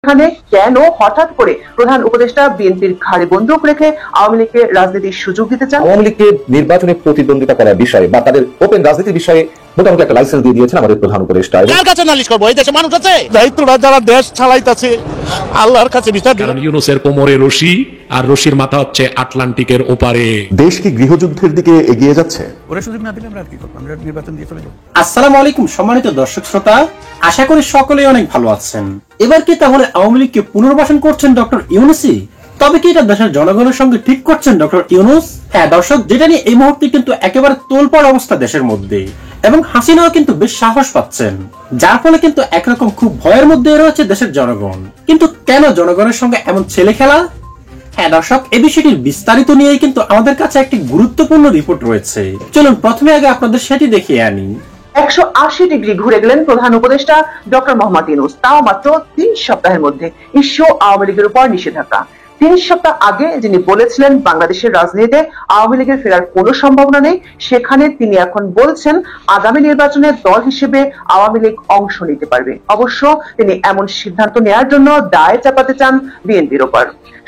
এখানে কেন হঠাৎ করে প্রধান উপদেষ্টা বিএনপির ঘাড়ে বন্দুক রেখে আওয়ামী লীগকে রাজনীতির সুযোগ দিতে চান? আওয়ামী লীগকে নির্বাচনে প্রতিদ্বন্দ্বিতা করার বিষয়ে বা তাদের ওপেন রাজনীতির বিষয়ে মোটামুটি একটা লাইসেন্স দিয়ে দিয়েছেন আমাদের প্রধান উপদেষ্টা। কার কাছে নালিশ করবো? এই দেশে মানুষ আছে, দায়িত্বটা যারা দেশ চালাইতেছে আল্লাহর কাছে বিচার। কারণ ইউনূসের কোমরে রশি আর রশির মাথা হচ্ছে আটলান্টিকের ওপারে। দেশ কি গৃহযুদ্ধের দিকে এগিয়ে যাচ্ছে? ওরা সুযোগ না দিলে আমরা আর কি করব? আমরা নির্বাচন দিয়ে চলে যাব। আসসালামু আলাইকুম সম্মানিত দর্শক শ্রোতা, আশা করি সকলেই অনেক ভালো আছেন। এবার কি তাহলে আওয়ামী লীগকে পুনর্বাসন করছেন ডক্টর ইউনূসই? তবে কি এটা দেশের জনগণের সঙ্গে ঠিক করছেন ডক্টর ইউনূস? হ্যাঁ দর্শক, যেটা নিয়ে এই মুহূর্তে কিন্তু একেবারে তোলপাড় অবস্থা দেশের মধ্যে, এবং হাসিনাও কিন্তু বেশ সাহস পাচ্ছেন, যার ফলে কিন্তু একরকম খুব ভয়ের মধ্যে রয়েছে দেশের জনগণ। কিন্তু কেন জনগণের সঙ্গে এমন ছেলে খেলা? হ্যাঁ দর্শক, এই বিষয়টির বিস্তারিত নিয়েই কিন্তু আমাদের কাছে একটি গুরুত্বপূর্ণ রিপোর্ট রয়েছে। চলুন প্রথমে আগে আপনাদের সেটি দেখিয়ে আনি। 180 ডিগ্রি ঘুরে গেলেন প্রধান উপদেষ্টা ডক্টর মোহাম্মদ ইউনূস, তাও মাত্র 3 সপ্তাহের মধ্যে ইস্যু আওয়ামী লীগের উপর নিষেধাজ্ঞা। 3 সপ্তাহ আগে যিনি বলেছিলেন বাংলাদেশের রাজনীতিতে আওয়ামী লীগের ফেরার কোনো সম্ভাবনা নেই, সেখানে তিনি এখন বলছেন আগামী নির্বাচনে দল হিসেবে আওয়ামী লীগ অংশ নিতে পারবে। অবশ্য তিনি এমন সিদ্ধান্ত নেওয়ার জন্য দায় চাপাতে চান বিএনপির উপর।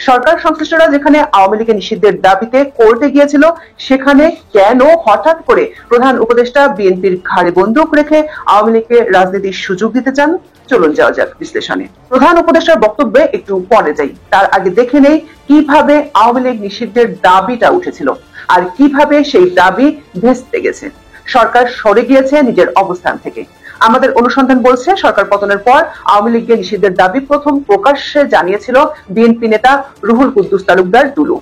সরকার সংশ্লিষ্টরা যেখানে আওয়ামী লীগের নিষিদ্ধের দাবিতে কোর্টে গিয়েছিল, সেখানে কেন হঠাৎ করে প্রধান উপদেষ্টা বিএনপির ঘাড়ে বন্দুক রেখে আওয়ামী লীগকে রাজনীতির সুযোগ দিতে চান? চলুন যাওয়া যাক বিশ্লেষণে। প্রধান উপদেষ্টার বক্তব্যে একটু পরে যাই, তার আগে দেখে নেই কিভাবে আওয়ামী লীগ নিষিদ্ধের দাবিটা উঠেছিল আর কিভাবে সেই দাবি ভেস্তে গেছে। সরকার সরে গিয়েছে নিজের অবস্থান থেকে। আমাদের অনুসন্ধান বলছে সরকার পতনের পর আওয়ামী লীগকে নিষিদ্ধের দাবি প্রথম প্রকাশ্যে জানিয়েছিল বিএনপি নেতা রুহুল কুদ্দুস তালুকদার দুলু।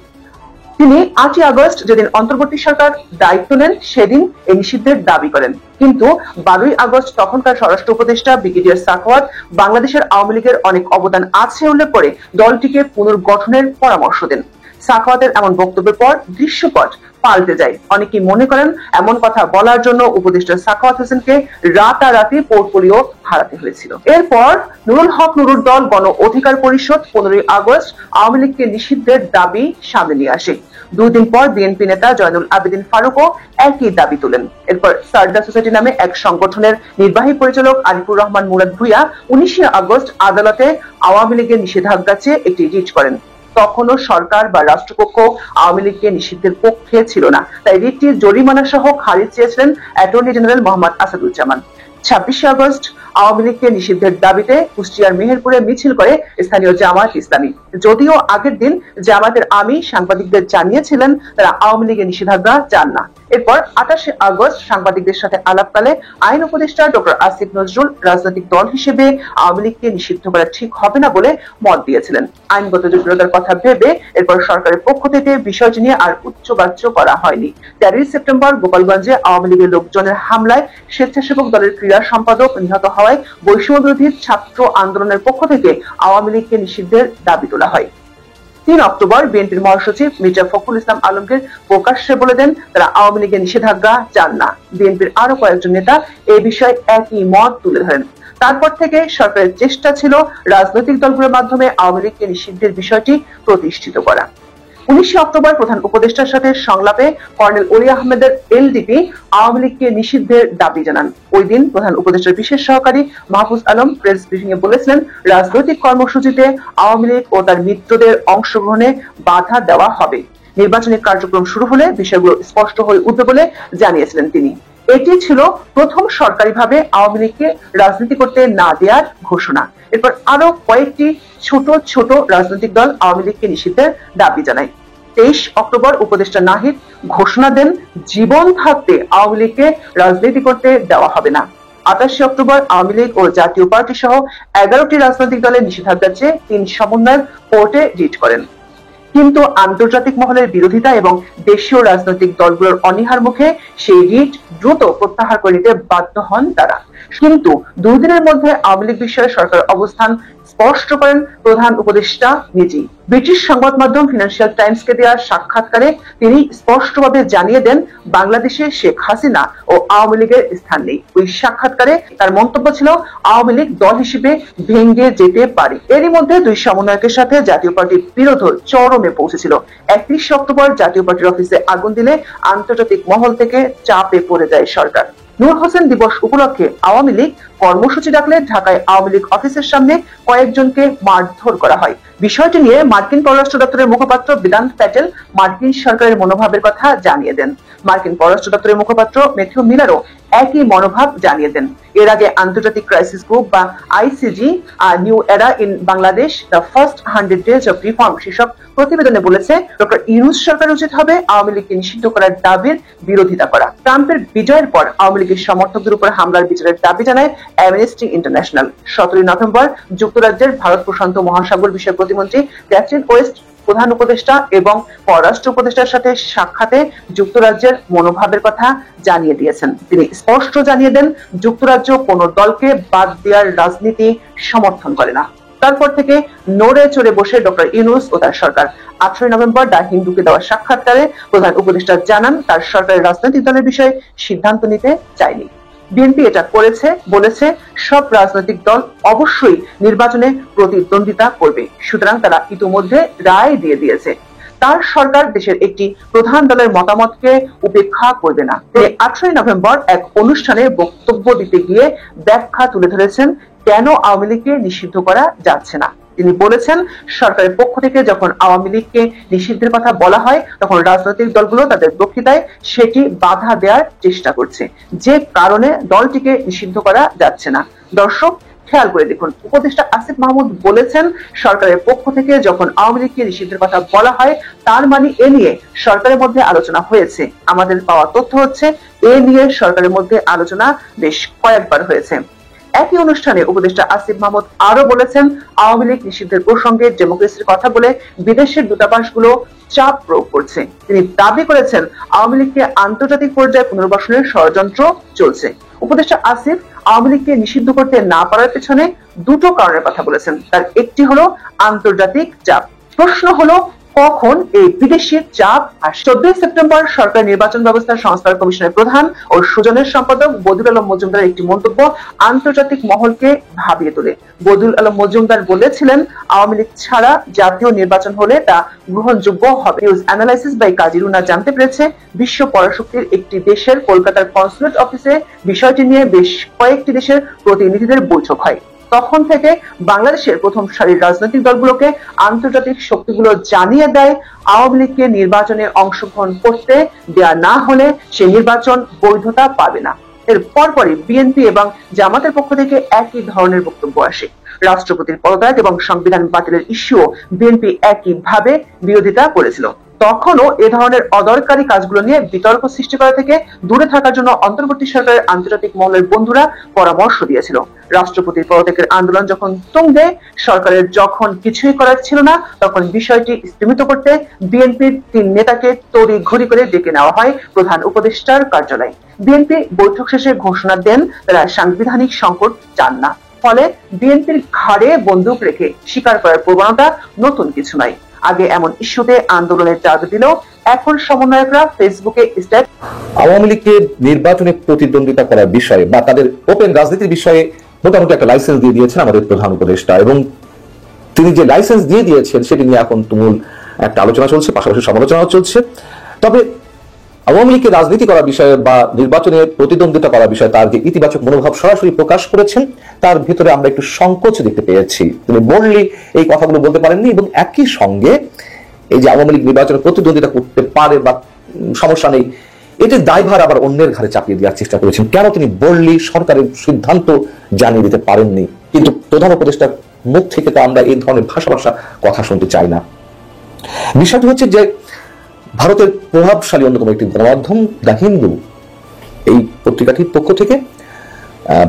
তিনি 8ই আগস্ট যেদিন অন্তর্বর্তী সরকার দায়িত্ব নেন সেদিন এই নিষিদ্ধের দাবি করেন, কিন্তু 12ই আগস্ট তখনকার স্বরাষ্ট্র উপদেষ্টা ব্রিগেডিয়ার সাখাওয়াত বাংলাদেশের আওয়ামী লীগের অনেক অবদান আছে উল্লেখ করে দলটিকে পুনর্গঠনের পরামর্শ দেন। সাখাওয়াতের এমন বক্তব্যের পর দৃশ্যপট পাল্টে যায়। অনেকেই মনে করেন এমন কথা বলার জন্য উপদেষ্টা সাখাওয়াত হোসেনকে রাতারাতি পোর্টফোলিও হারাতে হয়েছিল। এরপর নুরুল হক নুরুর দল গণ অধিকার পরিষদ 15ই আগস্ট আওয়ামী লীগকে নিষিদ্ধের দাবি সামনে নিয়ে আসে। 2 দিন পর বিএনপি নেতা জয়নুল আবেদিন ফারুকও একই দাবি তোলেন। এরপর সারদা সোসাইটি নামে এক সংগঠনের নির্বাহী পরিচালক আরিফুর রহমান মুরাদ ভুঁইয়া 19 আগস্ট আদালতে আওয়ামী লীগের নিষেধাজ্ঞা চেয়ে একটি রিট করেন। তখনও সরকার বা রাষ্ট্রপক্ষ আওয়ামী লীগকে নিষিদ্ধের পক্ষে ছিল না, তাই রিটটির জরিমানা সহ খারিজ চেয়েছিলেন attorney general Mohammad Asaduzzaman. 26 August Awami লীগকে নিষিদ্ধের দাবিতে কুষ্টিয়ার মেহেরপুরে মিছিল করে স্থানীয় জামায়াত ইসলামী। যদিও আগের দিন জামায়াতের আমির সাংবাদিকদের জানিয়েছিলেন তারা আওয়ামী লীগের নিষেধাজ্ঞা চান না। এরপর 28 আগস্ট সাংবাদিকদের সাথে আলাপকালে আইন উপদেষ্টা ডক্টর আসিফ নজরুল রাজনৈতিক দল হিসেবে আওয়ামী লীগকে নিষিদ্ধ করা ঠিক হবে না বলে মত দিয়েছিলেন। আইনগত জটিলতার কথা ভেবে এরপর সরকারের পক্ষ থেকে বিষয়টি নিয়ে আর উচ্চবাচ্য করা হয়নি। 13 সেপ্টেম্বর গোপালগঞ্জে আওয়ামী লীগের লোকজনের হামলায় স্বেচ্ছাসেবক দলের ক্রীড়া সম্পাদক নিহত হওয়ায় বৈষম্য বিরোধী ছাত্র আন্দোলনের পক্ষ থেকে আওয়ামী লীগকে নিষিদ্ধের দাবি তোলা হয়। 3 অক্টোবর বিএনপির মহাসচিব মির্জা ফখরুল ইসলাম আলমগীর প্রকাশ্যে বলে দেন তারা আওয়ামী লীগের নিষেধাজ্ঞা চান না। বিএনপির আরো কয়েকজন নেতা এই বিষয়ে একই মত তুলে ধরেন। তারপর থেকে সরকারের চেষ্টা ছিল রাজনৈতিক দলগুলোর মাধ্যমে আওয়ামী লীগকে নিষিদ্ধের বিষয়টি প্রতিষ্ঠিত করা। 19 অক্টোবর প্রধান উপদেষ্টার সাথে সংলাপে কর্নেল ওলি আহমেদের এলডিপি আওয়ামী লীগকে নিষিদ্ধের দাবি জানান। ওই দিন প্রধান উপদেষ্টার বিশেষ সহকারী মাহফুজ আলম প্রেস ব্রিফিং এ বলেছিলেন রাজনৈতিক কর্মসূচিতে আওয়ামী লীগ ও তার মিত্রদের অংশগ্রহণে বাধা দেওয়া হবে। নির্বাচনী কার্যক্রম শুরু হলে বিষয়গুলো স্পষ্ট হয়ে উঠবে বলে জানিয়েছিলেন তিনি। এটি ছিল প্রথম সরকারিভাবে আওয়ামী লীগকে রাজনীতি করতে না দেওয়ার ঘোষণা। এরপর আরো কয়েকটি ছোট ছোট রাজনৈতিক দল আওয়ামী লীগকে নিষিদ্ধের দাবি জানায়। 23 অক্টোবর উপদেষ্টা নাহিদ ঘোষণা দেন জীবন থাকতে আওয়ামী লীগকে রাজনীতি করতে দেওয়া হবে না। 28 অক্টোবর আওয়ামী লীগ ও জাতীয় পার্টি সহ 11টি রাজনৈতিক দলের নিষেধাজ্ঞা চেয়ে 3 সমন্বয়ক কোর্টে রিট করেন। কিন্তু আন্তর্জাতিক মহলের বিরোধিতা এবং দেশীয় রাজনৈতিক দলগুলোর অনীহার মুখে সেই রিট দ্রুত প্রত্যাহার করে নিতে বাধ্য হন তারা। কিন্তু 2 দিনের মধ্যে আওয়ামী লীগ বিষয়ে সরকার অবস্থান স্পষ্ট করেন প্রধান উপদেষ্টা নিজেই। ব্রিটিশ সংবাদ মাধ্যম ফিনান্সিয়াল টাইমসকে দেওয়া সাক্ষাৎকারে তিনি স্পষ্টভাবে জানিয়ে দেন বাংলাদেশে শেখ হাসিনা ও আওয়ামী লীগের স্থান নেই। ওই সাক্ষাৎকারে তার মন্তব্য ছিল আওয়ামী লীগ দল হিসেবে ভেঙে যেতে পারে। এরই মধ্যে 2 সমন্বয়কের সাথে জাতীয় পার্টির বিরোধ চরমে পৌঁছেছিল। 31 অক্টোবর জাতীয় পার্টির অফিসে আগুন দিলে আন্তর্জাতিক মহল থেকে চাপে পড়ে যায় সরকার। নূর হোসেন দিবস উপলক্ষে আওয়ামী লীগ কর্মসূচি ডাকলে ঢাকায় আওয়ামী লীগ অফিসের সামনে কয়েকজনকে মারধর করা হয়। বিষয়টি নিয়ে মার্কিন পররাষ্ট্র দপ্তরের মুখপাত্র বেদান্ত প্যাটেল মার্কিন সরকারের মনোভাবের কথা জানিয়ে দেন। মার্কিন পররাষ্ট্র দপ্তরের মুখপাত্র ম্যাথিউ মিলারও একই মনোভাব জানিয়ে দেন। এর আগে আন্তর্জাতিক ক্রাইসিস গ্রুপ বা আইসিজি নিউ এরা in Bangladesh the first 100 days of reform শীর্ষক প্রতিবেদনে বলেছে ডক্টর ইউনূস সরকার উচিত হবে আওয়ামী লীগকে নিষিদ্ধ করার দাবির বিরোধিতা করা। ট্রাম্পের বিজয়ের পর আওয়ামী লীগের সমর্থকদের উপর হামলার বিচারের দাবি জানায় অ্যামনেস্টি ইন্টারন্যাশনাল। 17 নভেম্বর যুক্তরাজ্যের ভারত প্রশান্ত মহাসাগর বিষয়ক প্রতিমন্ত্রী ক্যাথরিন ওয়েস্ট প্রধান উপদেষ্টা এবং পররাষ্ট্র উপদেষ্টার সাথে সাক্ষাতে যুক্তরাজ্যের মনোভাবের কথা জানিয়ে দিয়েছেন। তিনি স্পষ্ট জানিয়ে দেন যুক্তরাজ্য কোন দলকে বাদ দেওয়ার রাজনীতি সমর্থন করে না। তারপর থেকে নড়ে চড়ে বসে ডক্টর ইউনূস ও তার সরকার। 18 নভেম্বর দ্য হিন্দুকে দেওয়া সাক্ষাৎকারে প্রধান উপদেষ্টা জানান তার সরকারের রাজনৈতিক দলের বিষয়ে সিদ্ধান্ত নিতে চায়নি। বিএনপি এটা করেছে, বলেছে সব রাজনৈতিক দল অবশ্যই নির্বাচনে প্রতিদ্বন্দ্বিতা করবে, সুতরাং তারা ইতিমধ্যে রায় দিয়ে দিয়েছে। তার সরকার দেশের একটি প্রধান দলের মতামতকে উপেক্ষা করবে না। 18 নভেম্বর এক অনুষ্ঠানে বক্তব্য দিতে গিয়ে ব্যাখ্যা তুলে ধরেছেন কেন আওয়ামী লীগকে নিষিদ্ধ করা যাচ্ছে না। তিনি বলেছেন সরকারের পক্ষ থেকে যখন আওয়ামী লীগকে নিষিদ্ধের কথা বলা হয় তখন রাজনৈতিক দলগুলো তাদের বক্তৃতায় সেটি বাধা দেওয়ার চেষ্টা করছে, যে কারণে দলটিকে নিষিদ্ধ করা যাচ্ছে না। দর্শক খেয়াল করে দেখুন, উপদেষ্টা আসিফ মাহমুদ বলেছেন সরকারের পক্ষ থেকে যখন আওয়ামী লীগকে নিষিদ্ধের কথা বলা হয় তার মানে এ নিয়ে সরকারের মধ্যে আলোচনা হয়েছে। আমাদের পাওয়া তথ্য হচ্ছে এ নিয়ে সরকারের মধ্যে আলোচনা বেশ কয়েকবার হয়েছে। একই অনুষ্ঠানে উপদেষ্টা আসিফ মাহমুদ আরো বলেছেন আওয়ামী লীগ নিষিদ্ধের প্রসঙ্গে ডেমোক্রেসির কথা বলে বিদেশের দূতাবাসগুলো চাপ প্রয়োগ করছে। তিনি দাবি করেছেন আওয়ামী লীগকে আন্তর্জাতিক পর্যায়ে পুনর্বাসনের ষড়যন্ত্র চলছে। উপদেষ্টা আসিফ আওয়ামী লীগকে নিষিদ্ধ করতে না পারার পেছনে দুটো কারণের কথা বলেছেন। তার একটি হলো আন্তর্জাতিক চাপ। প্রশ্ন হলো কখন এই বিদেশি চাপ আসে। 14 সেপ্টেম্বর সরকার নির্বাচন ব্যবস্থা সংস্কার কমিশনের প্রধান ও সুজনের সম্পাদক বদিউল আলম মজুমদারের একটি মন্তব্য আন্তর্জাতিক মহলকে ভাবিয়ে তোলে। বদিউল আলম মজুমদার বলেছিলেন আওয়ামী লীগ ছাড়া জাতীয় নির্বাচন হলে তা গ্রহণযোগ্য হবে। নিউজ অ্যানালাইসিস বাই কাজী রুনা জানতে পেরেছে বিশ্ব পরাশক্তির একটি দেশের কলকাতার কনসুলেট অফিসে বিষয়টি নিয়ে বেশ কয়েকটি দেশের প্রতিনিধিদের বৈঠক হয়। তখন থেকে বাংলাদেশের প্রথম সারির রাজনৈতিক দলগুলোকে আন্তর্জাতিক শক্তিগুলো জানিয়ে দেয় আওয়ামী লীগকে নির্বাচনে অংশগ্রহণ করতে দেয়া না হলে সে নির্বাচন বৈধতা পাবে না। এর পরপরই বিএনপি এবং জামাতের পক্ষ থেকে একই ধরনের বক্তব্য আসে। রাষ্ট্রপতির পদত্যাগ এবং সংবিধান বাতিলের ইস্যুও বিএনপি একইভাবে বিরোধিতা করেছিল। তখনও এ ধরনের অদরকারী কাজগুলো নিয়ে বিতর্ক সৃষ্টি করা থেকে দূরে থাকার জন্য অন্তর্বর্তী সরকারের আন্তর্জাতিক মহলের বন্ধুরা পরামর্শ দিয়েছিল। রাষ্ট্রপতির পদত্যাগের আন্দোলন যখন তুঙ্গে, সরকারের যখন কিছুই করার ছিল না, তখন বিষয়টি স্থগিত করতে বিএনপির 3 নেতাকে তড়িঘড়ি করে ডেকে নেওয়া হয় প্রধান উপদেষ্টার কার্যালয়ে। বিএনপি বৈঠক শেষে ঘোষণা দেন তারা সাংবিধানিক সংকট চান না। ফলে বিএনপির ঘাড়ে বন্দুক রেখে স্বীকার করার প্রবণতা নতুন কিছু নয়। আগে এমন ইস্যুতে আন্দোলনের ডাক দিলেও এখন সমন্বয়করা ফেসবুকে আওয়ামী লীগকে নির্বাচনে প্রতিদ্বন্দ্বিতা করার বিষয়ে বা তাদের ওপেন রাজনীতির বিষয়ে মোটামুটি একটা লাইসেন্স দিয়ে দিয়েছেন আমাদের প্রধান উপদেষ্টা, এবং তিনি যে লাইসেন্স দিয়ে দিয়েছেন সেটি নিয়ে এখন তুমুল একটা আলোচনা চলছে, পাশাপাশি সমালোচনাও চলছে। তবে আওয়ামী লীগকে রাজনীতি করার বিষয়ে বা নির্বাচনে প্রতিদ্বন্দ্বিতা করার বিষয়ে তার যে ইতিবাচক মনোভাব সরাসরি প্রকাশ করেছেন তার ভিতরে আমরা একটু সংকোচ দেখতে পেয়েছি। তিনি বললি এই কথাগুলো বলতে পারেননি, এবং একই সঙ্গে এই যে আওয়ামী লীগ নির্বাচনে প্রতিদ্বন্দ্বিতা করতে পারে বা সমস্যা নেই, এটির দায়ভার আবার অন্যের ঘাড়ে চাপিয়ে দেওয়ার চেষ্টা করেছেন। কেন তিনি বললি সরকারের সিদ্ধান্ত জানিয়ে দিতে পারেননি? কিন্তু প্রধান উপদেষ্টার মুখ থেকে তো আমরা এই ধরনের ভাষা কথা শুনতে চাই না। বিষয়টি হচ্ছে যে ভারতের প্রভাবশালী অন্যতম একটি গণমাধ্যম দ্য হিন্দু, এই পত্রিকাটির পক্ষ থেকে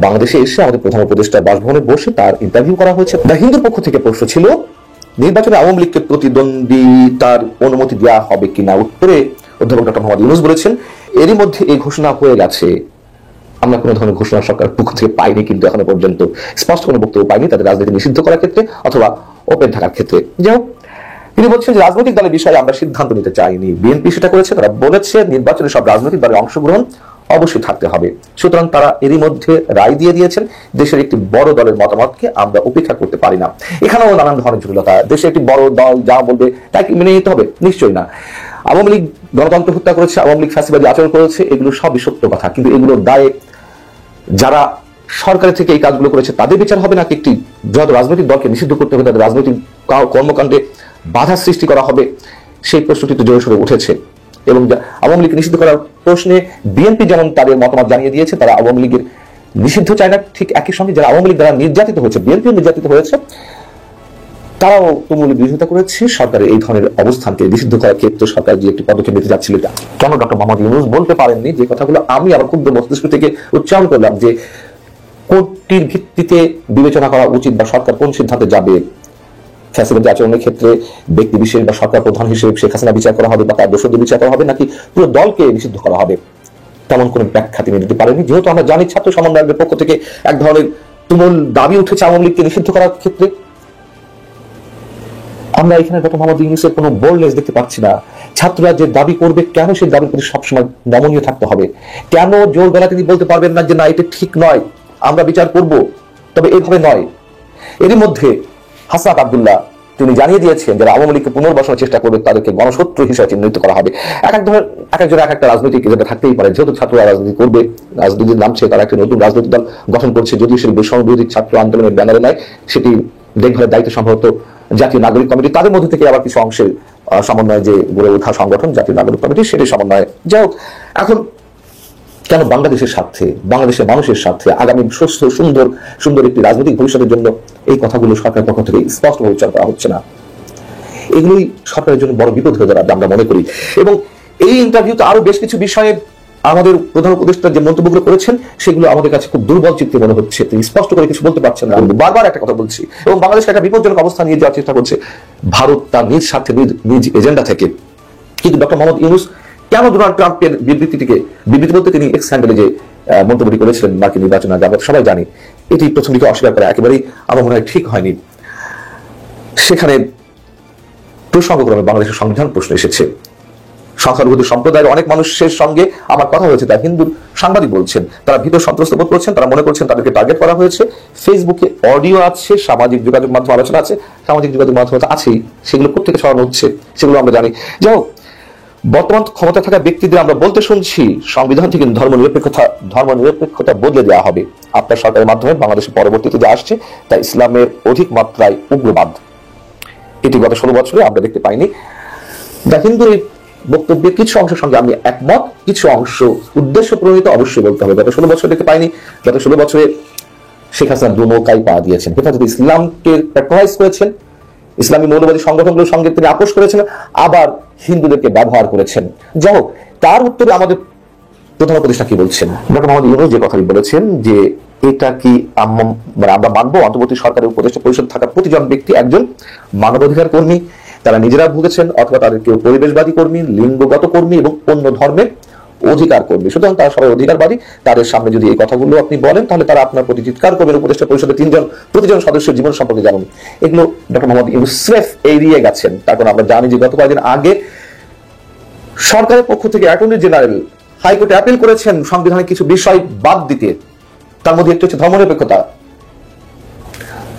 বাংলাদেশে এসে আমাদের প্রধান উপদেষ্টা বাসভবনে বসে তার ইন্টারভিউ করা হয়েছে। দ্য হিন্দুর পক্ষ থেকে প্রশ্ন ছিল নির্বাচনে আওয়ামী লীগকে প্রতিদ্বন্দ্বিতার অনুমতি দেওয়া হবে কিনা। উত্তরে অধ্যাপক ডক্টর মোহাম্মদ ইউনূস বলেছেন এরই মধ্যে এই ঘোষণা হয়ে গেছে। আমরা কোনো ধরনের ঘোষণা সরকারের পক্ষ থেকে পাইনি, কিন্তু এখনো পর্যন্ত স্পষ্ট কোনো বক্তব্য পাইনি তাদের রাজনীতি নিষিদ্ধ করার ক্ষেত্রে অথবা ওপেন থাকার ক্ষেত্রে। যাই হোক, তিনি বলছেন যে রাজনৈতিক দলের বিষয়ে আমরা সিদ্ধান্ত নিতে চাইনি। বিএনপি সেটা করেছে, তারা বলেছে নির্বাচনে সব রাজনৈতিক দলের অংশগ্রহণ অবশ্যই থাকতে হবে, সুতরাং তারা এরই মধ্যে রায় দিয়ে দিয়েছেন দেশের একটি বড় দলের মতামতকে আমরা উপেক্ষা করতে পারি না। এখানেও নানান ধরনের জটিলতা, দেশে একটি বড় দল যা বলবে তাকে মেনে নিতে হবে, নিশ্চয়ই না। আওয়ামী লীগ গণতন্ত্র হত্যা করেছে, আওয়ামী লীগ ফ্যাসিবাদী আচরণ করেছে, এগুলো সবই সত্য কথা, কিন্তু এগুলোর দায়ে যারা সরকারের থেকে এই কাজগুলো করেছে তাদের বিচার হবে, নাকি একটি বৃহৎ রাজনৈতিক দলকে নিষিদ্ধ করতে হবে, তাদের রাজনৈতিক কর্মকাণ্ডে বাধা সৃষ্টি করা হবে? সেই প্রশ্নটি তো জোরে সোরে উঠেছে। এবং আওয়ামী লীগকে নিষিদ্ধ করার প্রশ্নে বিএনপি যেমন তাদের মতামত জানিয়ে দিয়েছে, তারা আওয়ামী লীগের নিষিদ্ধ চায় না, ঠিক একই সঙ্গে যারা আওয়ামী লীগ দ্বারা নির্যাতিত হয়েছে, বিএনপিও নির্যাতিত হয়েছে, তারাও তুমুল বিরোধিতা করেছে সরকারের এই ধরনের অবস্থানকে। নিষিদ্ধ করার ক্ষেত্রে সরকার যে একটি পদক্ষেপ নিতে যাচ্ছিল, কেন ডক্টর মোহাম্মদ ইউনূস বলতে পারেননি যে কথাগুলো আমি আমার ক্ষুদ্র মস্তিষ্ক থেকে উচ্চারণ করলাম, যে কোনটির ভিত্তিতে বিবেচনা করা উচিত বা সরকার কোন সিদ্ধান্তে যাবে? ফ্যাসিলিটি আচরণের ক্ষেত্রে ব্যক্তি বিশেষ বা সরকার প্রধান হিসেবে শেখ হাসিনা বিচার করা হবে, বা তার দোষদের বিচার করা হবে, নাকি পুরো দলকে নিষিদ্ধ করা হবে? তেমন কোনো ব্যাখ্যা তিনি দিতে পারেনি। যেহেতু আমরা জানি ছাত্র সমন্বয়ের পক্ষ থেকে এক ধরনের তুমুল দাবি উঠেছে আওয়ামী লীগকে নিষিদ্ধ করার ক্ষেত্রে, আমরা এখানে ডক্টর মোহাম্মদ ইউনূসের কোনো বোল্ডনেস দেখতে পাচ্ছি না। ছাত্ররা যে দাবি করবে, কেন সেই দাবির প্রতি সবসময় নমনীয় থাকতে হবে? কেন জোর গলা তিনি বলতে পারবেন না যে না, এটা ঠিক নয়, আমরা বিচার করব, তবে এইভাবে নয়? এরই মধ্যে হাসনাত আব্দুল্লাহ তিনি জানিয়ে দিয়েছেন যারা আওয়ামী লীগকে পুনর্বাসনের চেষ্টা করবে তাদেরকে গণশত্রু হিসেবে চিহ্নিত করা হবে। এক একজনের এক একটা রাজনৈতিক এজেন্ডা থাকতেই পারে। যেহেতু ছাত্ররা রাজনীতি করবে, রাজনীতির নামছে, তারা একটি নতুন রাজনৈতিক দল গঠন করছে, যদিও সেটি বৈষম্য বিরোধী ছাত্র আন্দোলনের ব্যানারে নয়, সেটি দেখভালের দায়িত্ব সম্ভবত জাতীয় নাগরিক কমিটি, তাদের মধ্যে থেকে আবার কিছু অংশের সমন্বয়ে যে গড়ে ওঠা সংগঠন জাতীয় নাগরিক কমিটি, সেটি সমন্বয়ে। যাই হোক, এখন কেন বাংলাদেশের স্বার্থে, বাংলাদেশের মানুষের স্বার্থে, আগামী সুস্থ সুন্দর একটি রাজনৈতিক ভবিষ্যতের জন্য এই কথাগুলো সরকারের পক্ষ থেকে স্পষ্টভাবে উচ্চারণ করা হচ্ছে না? এগুলোই সরকারের জন্য বড় বিপদ হয়ে দাঁড়াবে আমরা মনে করি। এবং এই ইন্টারভিউতে আরো বেশ কিছু বিষয়ে আমাদের প্রধান উপদেষ্টা যে মন্তব্যগুলো করেছেন, সেগুলো আমাদের কাছে খুব দুর্বল চিত্তে মনে হচ্ছে। তিনি স্পষ্ট করে কিছু বলতে পারছেন না। বারবার একটা কথা বলছি, এবং বাংলাদেশকে একটা বিপজ্জনক অবস্থা নিয়ে যাওয়ার চেষ্টা করছে ভারত তার নিজ স্বার্থে, নিজ এজেন্ডা থেকে। কিন্তু ডক্টর মোহাম্মদ ইউনূস কেন ডোনাল্ড ট্রাম্পের বিবৃতি বলতে তিনি এক্স হ্যান্ডেলে যে মন্তব্যটি করেছিলেন মার্কিন নির্বাচন আগে, আমরা সবাই জানি এটি প্রথম দিকে অস্বীকার করা একেবারেই আমার মনে হয় ঠিক হয়নি। সেখানে প্রসঙ্গক্রমে বাংলাদেশের সংবিধান প্রশ্ন এসেছে। সংখ্যালঘু সম্প্রদায়ের অনেক মানুষের সঙ্গে আমার কথা হয়েছে, তার হিন্দু সাংবাদিক বলছেন তারা ভীত সন্ত্রস্ত বোধ করছেন, তারা মনে করছেন তাদেরকে টার্গেট করা হয়েছে। ফেসবুকে অডিও আছে, সামাজিক যোগাযোগ মাধ্যম আলোচনা আছে, সামাজিক যোগাযোগ মাধ্যম আছেই, সেগুলো কোথেকে সরানো হচ্ছে সেগুলো আমরা জানি। যাই হোক, বর্তমান ক্ষমতা থাকা ব্যক্তিদের আমরা বলতে শুনছি সংবিধান থেকে ধর্মনিরপেক্ষতা বদলে দেওয়া হবে। আপনার সরকারের মাধ্যমে বাংলাদেশের পরবর্তীতে যা আসছে তা ইসলামের অধিক মাত্রায় উগ্রবাদ। এটি গত 16 বছরে আমরা দেখতে পাইনি। দা হিন্দুর এই বক্তব্যের কিছু অংশের সঙ্গে আমি একমত, কিছু অংশ উদ্দেশ্য প্রণীত অবশ্যই বলতে হবে। গত 16 বছর দেখতে পাইনি। গত 16 বছরে শেখ হাসিনা দু নৌকায় পা দিয়েছেন। হেফাজতে ইসলামকে প্যাট্রোনাইজ করেছেন, ইসলামী মৌলবাদী সংগঠনগুলোর সঙ্গে তিনি আপোষ করেছেন, আবার হিন্দুদেরকে ব্যবহার করেছেন। যাই হোক, তার উত্তরে আমাদের প্রধান উপদেষ্টা কি বলছেন? ডক্টর মোহাম্মদ ইউনূস যে কথাটি বলেছেন যে এটা কি আমরা মানবো, অন্তর্বর্তী সরকারের উপদেষ্টা পরিষদ থাকা প্রতিজন ব্যক্তি একজন মানবাধিকার কর্মী, তারা নিজেরা ভুগেছেন, অথবা তাদের কেউ পরিবেশবাদী কর্মী, লিঙ্গগত কর্মী এবং অন্য ধর্মের অধিকার কর্মী। সুতরাং তারা সবাই অধিকারবাদী। তাদের সামনে যদি এই কথাগুলো আপনি বলেন, তাহলে তারা আপনার প্রতি চিৎকার করবেন। উপদেষ্টা পরিষদের প্রতিজন সদস্যের জীবন সম্পর্কে জানুন। এগুলো ডক্টর মোহাম্মদ ইউনূস স্রেফ এড়িয়ে গেছেন। তার কারণ আমরা জানি যে গত কয়েকদিন আগে সরকারের পক্ষ থেকে অ্যাটর্নি জেনারেল হাইকোর্টে আপিল করেছেন সংবিধানের কিছু বিষয় বাদ দিতে। তার মধ্যে একটি হচ্ছে ধর্মনিরপেক্ষতা।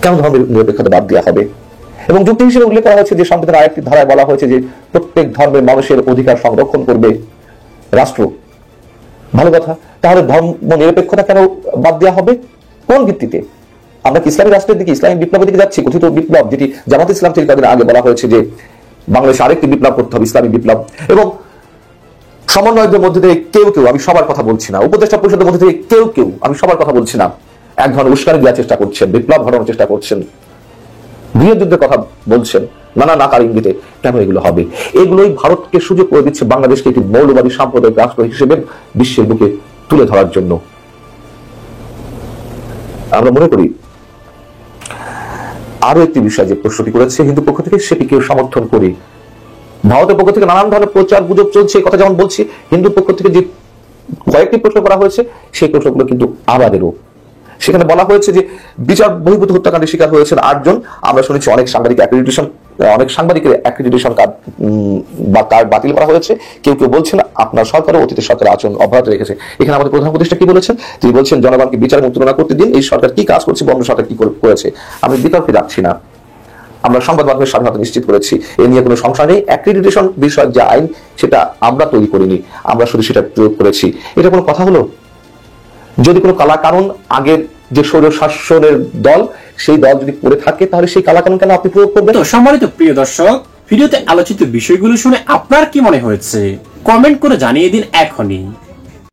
কেন ধর্মনিরপেক্ষতা বাদ দেওয়া হবে? এবং যুক্তি হিসেবে উল্লেখ করা হয়েছে যে সংবিধানের আরেকটি ধারায় বলা হয়েছে যে প্রত্যেক ধর্মের মানুষের অধিকার সংরক্ষণ করবে রাষ্ট্র। ভালো কথা, তাহলে ধর্ম নিরপেক্ষতা কেন বাদ দেওয়া হবে? কোন ভিত্তিতে? আমরা কি ইসলামী রাষ্ট্রের দিকে, ইসলামী বিপ্লবের দিকে যাচ্ছি? কথিত বিপ্লব, যেটি জামাত ইসলাম থেকে কদিন আগে বলা হয়েছে যে বাংলাদেশে আরেকটি বিপ্লব করতে হবে, ইসলামী বিপ্লব। এবং সমন্বয়কদের মধ্যে থেকে কেউ, আমি সবার কথা বলছি না, উপদেষ্টা পরিষদের মধ্যে থেকে কেউ, আমি সবার কথা বলছি না, এক ধরনের উস্কানি দেওয়ার চেষ্টা করছেন, বিপ্লব ঘটানোর চেষ্টা করছেন, গৃহযুদ্ধের কথা বলছেন নানা নাকার ইঙ্গিতে। কেন এগুলো হবে? এগুলোই ভারতকে সুযোগ করে দিচ্ছে বাংলাদেশকে একটি মৌলবাদী সাম্প্রদায়িক রাষ্ট্র হিসেবে বিশ্বের বুকে তুলে ধরার জন্য। আমরা মনে করি আরো একটি বিষয় যে প্রশ্নটি করেছে হিন্দু পক্ষ থেকে, সেটিকেও সমর্থন করি। ভারতের পক্ষ থেকে নানান ধরনের প্রচার গুজব চলছে, কথা যেমন বলছি, হিন্দু পক্ষ থেকে যে কয়েকটি প্রশ্ন করা হয়েছে সেই প্রশ্নগুলো কিন্তু আমাদেরও। সেখানে বলা হয়েছে যে বিচার বহির্ভূত হত্যাকাণ্ডের শিকার হয়েছেন 8 জন। আমরা শুনেছি অনেক সাংবাদিকের অ্যাক্রিডিটেশন কার্ড বাতিল করা হয়েছে। কেউ বলছেন আপনার সরকারও অতীতের সরকারের আচরণ অব্যাহত রেখেছে। এখানে আমাদের প্রধান উপদেষ্টা কি বলেছেন? তিনি বলছেন জনগণকে বিচার এবং তুলনা করতে দিন, এই সরকার কি কাজ করছে, বঙ্গ সরকার কি করেছে। আমি বিতর্কে যাচ্ছি না, আমরা সংবাদ মাধ্যমের স্বাধীনতা নিশ্চিত করেছি, এ নিয়ে কোনো সংশয় নেই। অ্যাক্রিডিটেশন বিষয়ক যে আইন সেটা আমরা তৈরি করিনি, আমরা শুধু সেটা প্রয়োগ করেছি। এটা কোনো কথা হলো? যদি কোনো কালা কানুন আগের যে স্বৈরশাসনের দল, সেই দল যদি পড়ে থাকে তাহলে সেই কালাকানুন কেন আপনি প্রয়োগ করবেন? তো সম্মানিত প্রিয় দর্শক, ভিডিওতে আলোচিত বিষয়গুলো শুনে আপনার কি মনে হয়েছে কমেন্ট করে জানিয়ে দিন এখনই।